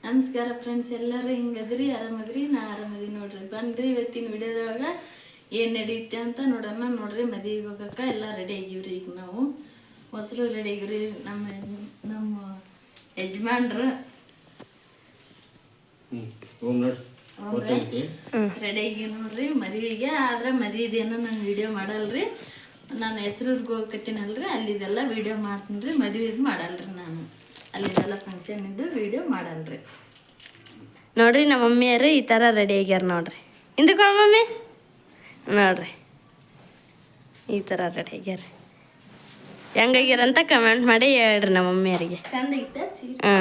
ನಮಸ್ಕಾರ ಫ್ರೆಂಡ್ಸ್, ಎಲ್ಲರೂ ಹಿಂಗದ್ರಿ, ಆರಾಮದ್ರಿ? ನಾ ಆರಾಮದಿ ನೋಡ್ರಿ. ಬನ್ರಿ ಇವತ್ತಿನ ವಿಡಿಯೋದೊಳಗೆ ಏನು ನಡೆಯುತ್ತೆ ಅಂತ ನೋಡೋಣ. ನೋಡ್ರಿ, ಮದುವೆಗೆ ಹೋಗಕ್ಕೆ ಎಲ್ಲ ರೆಡಿ ಆಗಿವ್ರಿ. ಈಗ ನಾವು ಹೊಸರು ರೆಡಿ ಆಗಿವ್ರಿ. ನಮ್ಮ ಯಜಮಾನ್ರು ರೆಡಿ ಆಗಿ ನೋಡ್ರಿ ಮದುವೆಗೆ. ಆದ್ರೆ ಮದುವೆದೇನೋ ನಾನು ವಿಡಿಯೋ ಮಾಡಲ್ರಿ. ನಾನು ಹೆಸ್ರೂರ್ಗೆ ಹೋಗಕತ್ತೀನಲ್ರಿ, ಅಲ್ಲಿದೆಲ್ಲ ವಿಡಿಯೋ ಮಾಡ್ತೀನಿ ರೀ. ಮದುವೆದು ಮಾಡಲ್ರಿ ನಾನು. ಅಲ್ಲಿದೆಲ್ಲ ಫಂಕ್ಷನ್ ಇದ್ದು ವಿಡಿಯೋ ಮಾಡಲ್ರಿ. ನೋಡ್ರಿ, ನಮ್ಮ ಮಮ್ಮಿಯರು ಈ ಥರ ರೆಡಿ ಆಗ್ಯಾರ ನೋಡ್ರಿ. ಹಿಂದಕ್ಕೆ ಮಮ್ಮಿ ನೋಡ್ರಿ, ಈ ಥರ ರೆಡಿ ಆಗ್ಯಾರ. ಹೆಂಗಾಗ್ಯಾರಂತ ಕಮೆಂಟ್ ಮಾಡಿ ಹೇಳ್ರಿ ನಮ್ಮ ಮಮ್ಮಿಯರಿಗೆ. ಚಂದ ಐತೆ ಸೀರೆ.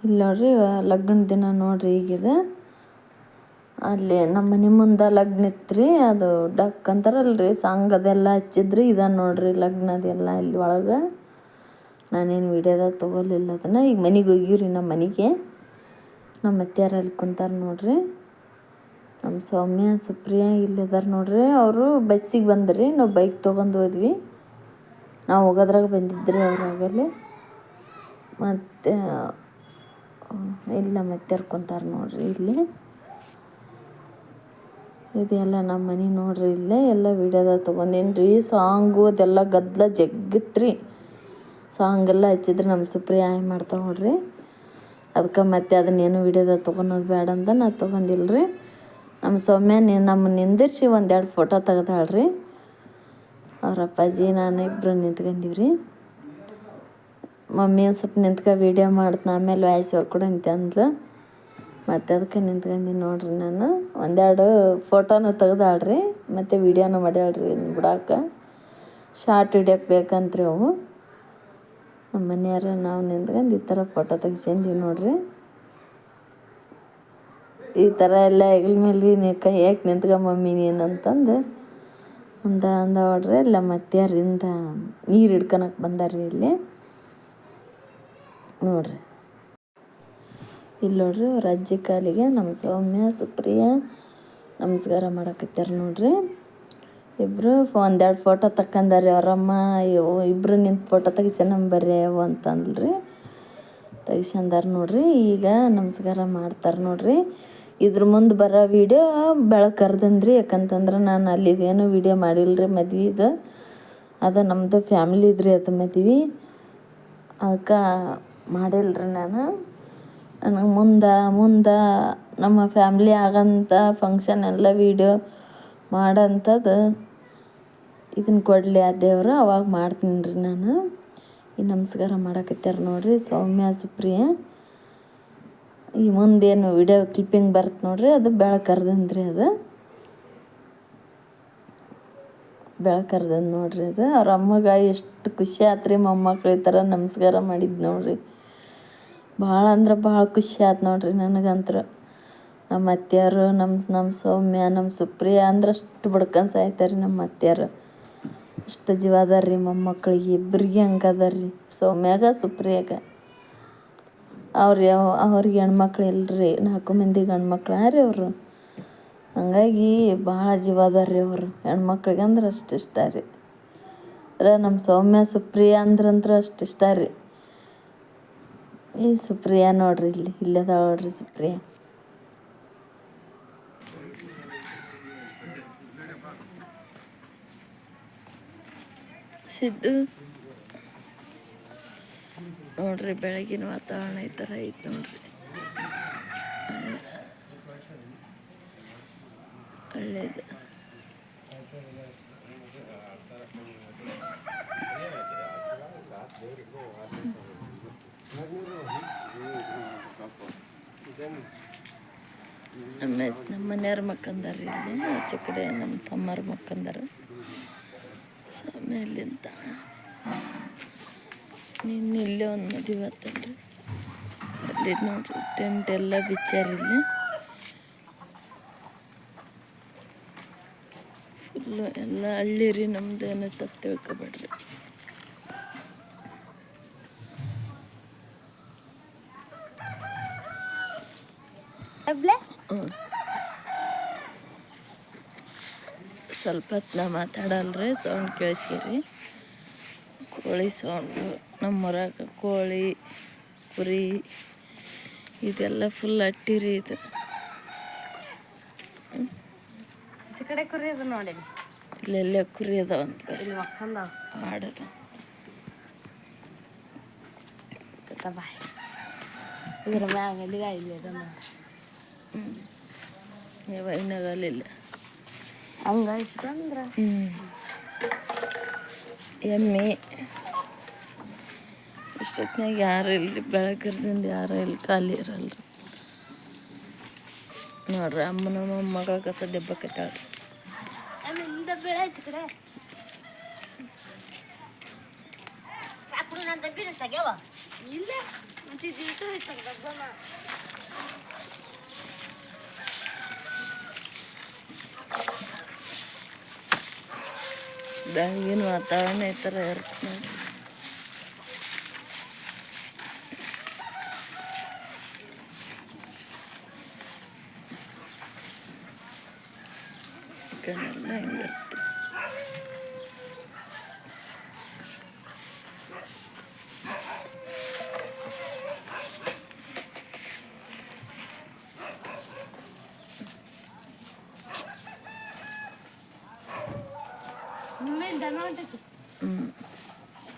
ಇಲ್ಲಿ ನೋಡ್ರಿ, ಲಗ್ನದ ದಿನ ನೋಡ್ರಿ. ಈಗಿದೆ ಅಲ್ಲಿ ನಮ್ಮ ಮನೆ ಮುಂದೆ ಲಗ್ನ ಇತ್ರಿ. ಅದು ಡಕ್ ಅಂತಾರಲ್ರಿ, ಸಾಂಗ್ ಅದೆಲ್ಲ ಹಚ್ಚಿದ್ರಿ. ಇದ ನೋಡ್ರಿ ಲಗ್ನದೆಲ್ಲ ಇಲ್ಲಿ ಒಳಗೆ. ನಾನೇನು ವಿಡಿಯೋದಾಗ ತೊಗೊಲಿಲ್ಲ ಅದನ್ನು. ಈಗ ಮನೆಗೆ ಹೋಗಿವ್ರಿ. ನಮ್ಮ ಮನೆಗೆ ನಮ್ಮ ಅತ್ತೆಯಾರು ಅಲ್ಲಿ ಕುಂತಾರೆ ನೋಡ್ರಿ. ನಮ್ಮ ಸೌಮ್ಯ ಸುಪ್ರಿಯಾ ಇಲ್ಲಿದಾರೆ ನೋಡ್ರಿ. ಅವರು ಬಸ್ಸಿಗೆ ಬಂದ್ರಿ, ನಾವು ಬೈಕ್ ತೊಗೊಂಡು ಹೋದ್ವಿ. ನಾವು ಹೋಗೋದ್ರಾಗ ಬಂದಿದ್ರಿ ಅವ್ರಾಗಲ್ಲಿ. ಮತ್ತು ಇಲ್ಲ ಅತ್ತೆಯಾರು ಕುಂತಾರೆ ನೋಡ್ರಿ ಇಲ್ಲಿ. ಇದೆಲ್ಲ ನಮ್ಮ ಮನೆ ನೋಡ್ರಿ. ಇಲ್ಲೇ ಎಲ್ಲ ವಿಡಿಯೋದಾಗ ತೊಗೊಂಡೇನಿ ರೀ. ಸಾಂಗು ಅದೆಲ್ಲ ಗದ್ದಲ ಜಗ್ಗಿತ್ರಿ. ಸಾಂಗೆಲ್ಲ ಹಚ್ಚಿದ್ರೆ ನಮ್ಮ ಸುಪ್ರಿಯಾ ಮಾಡ್ತಾವೆ ನೋಡ್ರಿ. ಅದಕ್ಕೆ ಮತ್ತೆ ಅದನ್ನೇನು ವಿಡಿಯೋದಾಗ ತೊಗೊಳೋದು ಬೇಡ ಅಂತ ನಾ ತೊಗೊಂಡಿಲ್ರಿ. ನಮ್ಮ ಸೌಮ್ಯ ನಮ್ಮ ನಿಂದಿರ್ಸಿ ಒಂದೆರಡು ಫೋಟೋ ತೆಗ್ದಾಳ್ರಿ. ಅವ್ರ ಅಪ್ಪಾಜಿ ನಾನು ಇಬ್ಬರು ನಿಂತ್ಕೊಂಡಿವ್ರಿ. ಮಮ್ಮಿ ಒಂದು ಸ್ವಲ್ಪ ನಿಂತ್ಕೊ ವಿಡಿಯೋ ಮಾಡ್ತೀನಿ, ಆಮೇಲೆ ವಾಯ್ಸ್ ಅವ್ರು ಕೂಡ ಅಂದ್ಲು. ಮತ್ತು ಅದಕ್ಕೆ ನಿಂತ್ಕೊಂಡು ನೋಡ್ರಿ. ನಾನು ಒಂದೆರಡು ಫೋಟೋನ ತೆಗ್ದಾಳ್ರಿ, ಮತ್ತು ವೀಡಿಯೋನು ಮಾಡ್ಯಾಳ್ರಿ. ಬಿಡಾಕ ಶಾರ್ಟ್ ಹಿಡಿಯೋಕೆ ಬೇಕಂತ್ರಿ ಅವು. ನಮ್ಮ ಮನೆಯವರು ನಾವು ನಿಂತ್ಕೊಂಡು ಈ ಥರ ಫೋಟೋ ತೆಗಿಸ್ಕೊಂಡ್ವಿ ನೋಡ್ರಿ. ಈ ಥರ ಎಲ್ಲ ಹೆಗಲ ಮೇಲೆ ಕೈ ಯಾಕೆ ನಿಂತ್ಕೊ ಮಮ್ಮಿ ನೀನು ಅಂತಂದು ಅಂದ ಹೊಡ್ರಿ. ಇಲ್ಲ ಮತ್ತೆಯರಿಂದ ನೀರು ಹಿಡ್ಕೊಳಕ್ಕೆ ಬಂದಾರ್ರಿ ಇಲ್ಲಿ ನೋಡ್ರಿ. ಇಲ್ಲಿ ನೋಡ್ರಿ, ಅವ್ರ ಅಜ್ಜಿ ಕಾಲಿಗೆ ನಮ್ಮ ಸೌಮ್ಯ ಸುಪ್ರಿಯಾ ನಮಸ್ಕಾರ ಮಾಡಕತ್ತಾರ ನೋಡ್ರಿ. ಇಬ್ಬರು ಒಂದೆರಡು ಫೋಟೋ ತಕ್ಕಂದಾರಿ. ಅವರಮ್ಮ ಇಬ್ಬರು ನಿಂತು ಫೋಟೋ ತೆಗಿಸ್ಯಾನ ಬರ್ರಿ ಅವು ಅಂತಂದ್ರಿ. ತೆಗಿಸ್ಕೊಂಡಾರ ನೋಡ್ರಿ. ಈಗ ನಮಸ್ಕಾರ ಮಾಡ್ತಾರೆ ನೋಡ್ರಿ. ಇದ್ರ ಮುಂದೆ ಬರೋ ವೀಡಿಯೋ ಬೆಳಕರ್ದಂದ್ರಿ. ಯಾಕಂತಂದ್ರೆ ನಾನು ಅಲ್ಲಿದೇನು ವೀಡಿಯೋ ಮಾಡಿಲ್ರಿ ಮದ್ವೆದು. ಅದು ನಮ್ಮದು ಫ್ಯಾಮಿಲಿ ಇದ್ರಿ ಅದು ಮದ್ವೆ. ಅದಕ್ಕೆ ಮಾಡಿಲ್ರಿ ನಾನು. ನನಗೆ ಮುಂದೆ ನಮ್ಮ ಫ್ಯಾಮ್ಲಿ ಆಗಂಥ ಫಂಕ್ಷನ್ ಎಲ್ಲ ವೀಡಿಯೋ ಮಾಡೋಂಥದ್ದು ಇದನ್ನು ಕೊಡಲಿ ಆ ದೇವರು, ಅವಾಗ ಮಾಡ್ತೀನಿ ರೀ ನಾನು. ಈ ನಮಸ್ಕಾರ ಮಾಡಕತ್ತಾರ ನೋಡ್ರಿ ಸೌಮ್ಯ ಸುಪ್ರಿಯಾ. ಈ ಮುಂದೇನು ವಿಡಿಯೋ ಕ್ಲಿಪ್ಪಿಂಗ್ ಬರುತ್ತೆ ನೋಡ್ರಿ, ಅದು ಬೆಳಕರ್ದಂದ್ರಿ. ಅದು ಬೆಳಕರ್ದಂದು ನೋಡ್ರಿ. ಅದು ಅವ್ರ ಅಮ್ಮಗೆ ಎಷ್ಟು ಖುಷಿ ಆಯ್ತು ರೀ. ಮೊಮ್ಮಕ್ಳು ಈ ಥರ ನಮಸ್ಕಾರ ಮಾಡಿದ್ದು ನೋಡ್ರಿ. ಭಾಳ ಅಂದ್ರೆ ಭಾಳ ಖುಷಿ ಆಯ್ತು ನೋಡ್ರಿ ನನಗಂತೂ. ನಮ್ಮ ಅತ್ತೆಯರು ನಮ್ಮ ಸೌಮ್ಯ ನಮ್ಮ ಸುಪ್ರಿಯಾ ಅಂದ್ರೆ ಅಷ್ಟು ಬಡ್ಕೊಂಡು ಸಾಯ್ತಾರೆ ನಮ್ಮ ಅತ್ತೆಯರು. ಅಷ್ಟು ಜೀವ ಅದಾರ ರೀ ಮೊಮ್ಮಕ್ಳಿಗೆ ಇಬ್ಬರಿಗೆ. ಹಂಗೆ ಅದಾರ ರೀ ಸೌಮ್ಯಾಗ ಸುಪ್ರಿಯಾಗ. ಅವ್ರಿಗೆ ಹೆಣ್ಮಕ್ಳು ಇಲ್ಲರಿ, 4 ಮಂದಿ ಗಂಡ್ಮಕ್ಳು ರೀ ಅವರು. ಹಂಗಾಗಿ ಭಾಳ ಜೀವ ಅದಾರ ರೀ ಅವರು. ಹೆಣ್ಮಕ್ಳಿಗೆ ಅಂದ್ರೆ ಅಷ್ಟು ಇಷ್ಟ ರೀ. ನಮ್ಮ ಸೌಮ್ಯ ಸುಪ್ರಿಯಾ ಅಂದ್ರಂದ್ರೆ ಅಷ್ಟು ಇಷ್ಟ ರೀ. ಈ ಸುಪ್ರಿಯಾ ನೋಡ್ರಿ, ಇಲ್ಲದ ನೋಡ್ರಿ ಸುಪ್ರಿಯಾ. ಸಿದ್ದು ನೋಡ್ರಿ, ಬೆಳಗಿನ ವಾತಾವರಣ ಈ ಥರ ಐತೆ ನೋಡ್ರಿ. ಒಳ್ಳೇದು. ನಮ್ಮ ಮನೆಯವ್ರ ಮಕ್ಕಂದಾರ ಇಲ್ಲಿ. ಆಚೆ ಕಡೆ ನಮ್ಮ ತಮ್ಮರ ಮಕ್ಕಂದಾರ. ಆಮೇಲಿಂದ ನಿನ್ನೆ ಇಲ್ಲೇ ಒಂದು ಮದುವೆ ಆತನ್ರಿ. ಅಲ್ಲಿ ನೋಡ್ರಿ ಟೆಂಟ್ ಎಲ್ಲ ಬಿಚ್ಚಾರ ಇಲ್ಲಿ. ಫುಲ್ಲು ಎಲ್ಲ ಹಳ್ಳಿ ರೀ ನಮ್ದು. ಏನೋ ತಪ್ಪು ತಿಳ್ಕೊಬೇಡ್ರಿ. ಸ್ವಲ್ಪ ಹೊತ್ತು ನಾ ಮಾತಾಡಲ್ರಿ, ಸೌಂಡ್ ಕೇಳಿಸ್ಕೇರಿ. ಕೋಳಿ ಸೌಂಡು. ನಮ್ಮ ಹೊರಗೆ ಕೋಳಿ ಕುರಿ ಇದೆಲ್ಲ ಫುಲ್ ಅಟ್ಟಿರಿ ಇದು. ಈಚೆ ಕಡೆ ಕುರಿ ಅದು ನೋಡಿ, ಇಲ್ಲೆಲ್ಲ ಕುರಿ ಅದಾವಂತ ಇಲ್ಲಿ ಮಕ್ಕಂದ ಆಡೋದು. ಬಾಯ್ ಇದ್ರ ಮ್ಯಾಗ ಎಲ್ಲಿಗ ಇಲ್ಲಿ ಅದನ್ನ ಇನ್ನಗಲಿಲ್ಲ ಹಂಗ ಇಷ್ಟಂದ್ರೆ ಎಮ್ಮೆ ಇಷ್ಟೊತ್ತಿನಾಗ ಯಾರು ಇಲ್ಲಿ, ಬೆಳಗ್ಗಿರ್ದಿಂದ ಯಾರು ಇಲ್ಲಿ ಖಾಲಿ ಇರಲ್ಲ ನೋಡ್ರಿ. ಅಮ್ಮನ ಮಗ ಕಸ ದೆಬ್ಬ ಕಟ್ಟಾಡ್ರಿ. ಬೆಳಗಿನ ವಾತಾವರಣ ಈ ಥರ ಇರುತ್ತೆ ನೋಡಿ. ಚಿಕನೆಲ್ಲ ಹೆಂಗಿರುತ್ತೆ.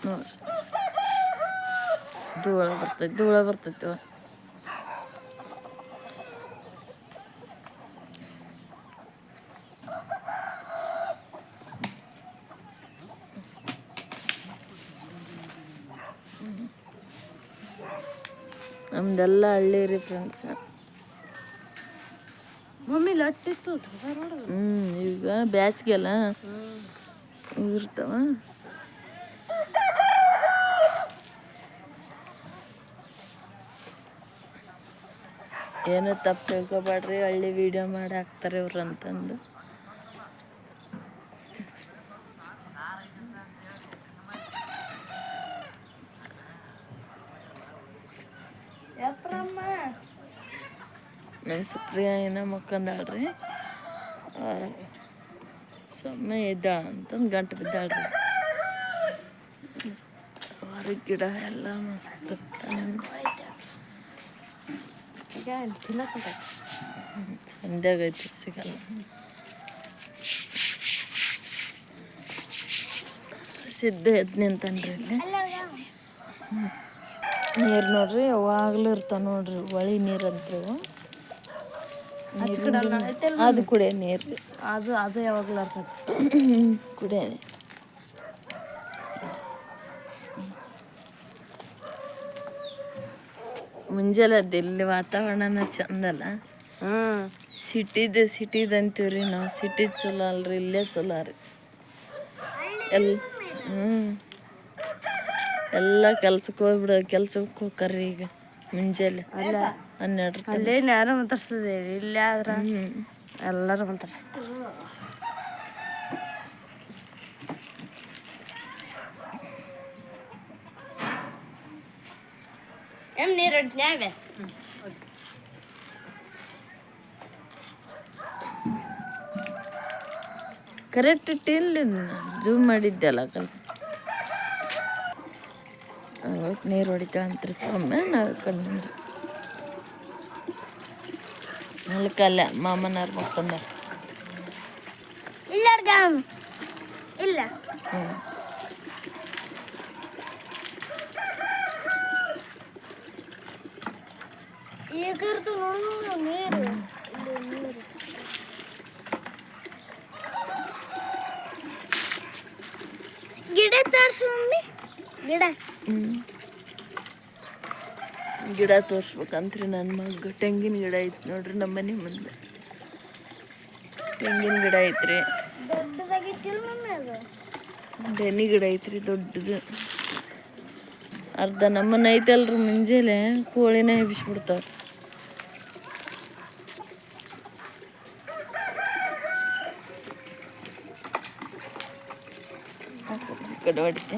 ನೋಡ್ರಿ ಧೂಳ ಬರ್ತೈತಿ. ನಮ್ದೆಲ್ಲ ಹಳ್ಳಿ ರೀ ಫ್ರೆಂಡ್ಸ್. ಮಮ್ಮಿ ಲಟ್ಟಿತ್ತು ಈಗ ಬ್ಯಾಸ್ಗೆಲ್ಲ ಇರ್ತಾವ. ಏನೋ ತಪ್ಪು ತಿಳ್ಕೊಬೇಡ್ರಿ, ಹಳ್ಳಿ ವಿಡಿಯೋ ಮಾಡಿ ಹಾಕ್ತಾರೆ ಇವ್ರು ಅಂತಂದು. ನಮ್ಮ ಸುಪ್ರಿಯ ಏನೋ ಮಕ್ಕಂದಾಳ್ರಿ, ಸೊಮ್ಮೆ ಇದ್ದಾಳ ಅಂತಂದು ಗಂಟು ಬಿದ್ದಾಳ್ರಿ. ಹೊರಗೆ ಗಿಡ ಎಲ್ಲ ಮಸ್ತ್ ಸಂಧ್ಯಾಗೈತಿ, ಸಿಗಲ್ಲ. ಸಿದ್ಧ ಎದ್ದು ನಿಂತನ್ರಿ ಇಲ್ಲಿ. ನೀರು ನೋಡ್ರಿ ಯಾವಾಗಲೂ ಇರ್ತಾವ ನೋಡ್ರಿ, ಹೊಳಿ ನೀರು ಅಂತೀವಿ. ಅದು ಕುಡಿಯೋ ನೀರು, ಅದು ಯಾವಾಗಲೂ ಇರ್ತೈತಿ ಕುಡಿಯೋ. ಮುಂಜಾನೆ ಇಲ್ಲಿ ವಾತಾವರಣನ ಚಂದಲ್ಲ. ಸಿಟಿದು ಅಂತೀವ್ರಿ ನಾವು. ಸಿಟಿ ಚಲೋ ಅಲ್ರಿ, ಇಲ್ಲೇ ಚಲೋ ರೀ. ಎಲ್ಲ ಕೆಲ್ಸಕ್ಕೆ ಕೆಲ್ಸಕ್ಕೆ ಹೋಗ್ತಾರ್ರಿ ಈಗ ಮುಂಜಾನೆ 12. ಅಲ್ಲೇನು ಯಾರು ಮಾತಾಡ್ಸ್ತದೆ, ಇಲ್ಲೇ ಆದ್ರೆ ಎಲ್ಲರೂ ಮಾತಾಡ್ತಾರೆ. ನೀರು ಹೊಡ್ನ್ಯಾವೆ ಕರೆಕ್ಟ್ ಇಟ್ಟಿಲ್ಲ, ಜೂಮ್ ಮಾಡಿದ್ದೆಲ್ಲ ಕಲ್ ನೀರು ಹೊಡಿತಾಳ ಅಂತ್ರಿ. ಸೊಮ್ಮೆ ನಾವು ಕಂಡ್ರಿ ಮಲ್ಕಲ್ಲ ಮಾಮನಾರು ಮಕ್ಕಂದಾರ. ಇಲ್ಲ ಈಗಿರ್ತು ನೀರು ಗಿಡ ತೋರ್ಸು ಮಮ್ಮಿ. ಗಿಡ ತೋರ್ಸ್ಬೇಕಂತ್ರಿ ನನ್ನ ಮಗ. ತೆಂಗಿನ ಗಿಡ ಐತಿ ನೋಡ್ರಿ ನಮ್ಮ ಮನೆ ಮುಂದೆ. ತೆಂಗಿನ ಗಿಡ ಐತ್ರಿ, ಬೆನಿ ಗಿಡ ಐತ್ರಿ ದೊಡ್ಡದು. ಅರ್ಧ ನಮ್ಮನ್ನ ಐತಲ್ರಿ. ಮುಂಜಾನೆ ಕೋಳಿನ ಎಬ್ಬಿಸ್ಬಿಡ್ತಾವ. ಕಡೆ ಹೊಡಿತೆ.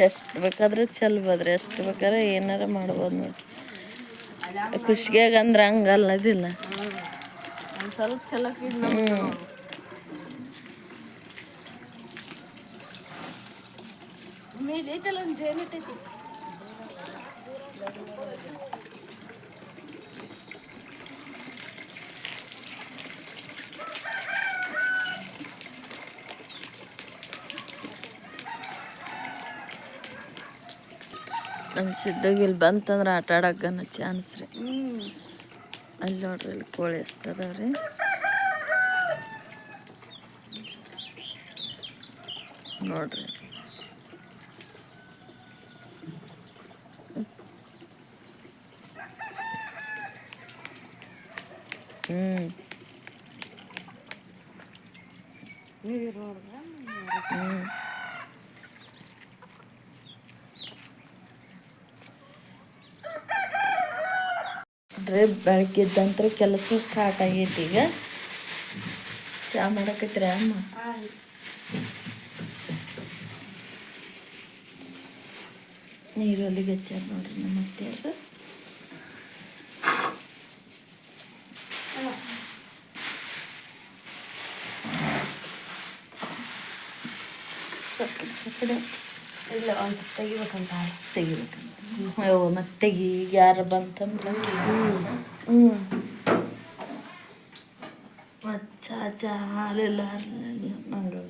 ಎಷ್ಟು ಬೇಕಾದ್ರೆ ಚೆಲ್ಬೋದ್ರಿ, ಎಷ್ಟು ಬೇಕಾದ್ರೆ ಏನಾರ ಮಾಡ್ಬೋದು ನೋಡಿ. ಖುಷಿಯಾಗ ಅಂದ್ರೆ ಹಂಗಲ್ಲದಿಲ್ಲ. ಒಂದು ಸ್ವಲ್ಪ ಚಲೋ ಐತಲ್ಲ ಒಂದು ಜೇನಿಟ್ಟೈತಿ. ನಮ್ಮ ಸಿದ್ಧಾಗ ಇಲ್ಲಿ ಬಂತಂದ್ರೆ ಆಟ ಆಡೋಕ್ಕನ ಚಾನ್ಸ್ ರೀ. ಅಲ್ಲಿ ನೋಡ್ರಿ ಇಲ್ಲಿ ಕೋಳಿ ಎಷ್ಟು ಅದಾವ್ರಿ. ನೋಡ್ರಿ ಬೆಳಗ್ಗೆದ್ದಂತ್ರ ಕೆಲಸ ಸ್ಟಾರ್ಟ್ ಆಗೈತಿ. ಈಗ ಚಾ ಮಾಡಕತ್ರಿ ಅಮ್ಮ? ನೀರೊಲಿಗೆ ಹಚ್ಚಾರ ನೋಡ್ರಿ ನಮ್ಮ ಅತ್ತೆಯವ್ರು. ಇಲ್ಲ ಒಂದು ಸ್ವಲ್ಪ ತೆಗಿಬೇಕಂತ ಮತ್ತೆ ಈಗ ಯಾರು ಬಂತಂದ್ರೆ ಮತ್ತು ಚಾ ಹಾಲೆಲ್ಲ ನಂಗೆ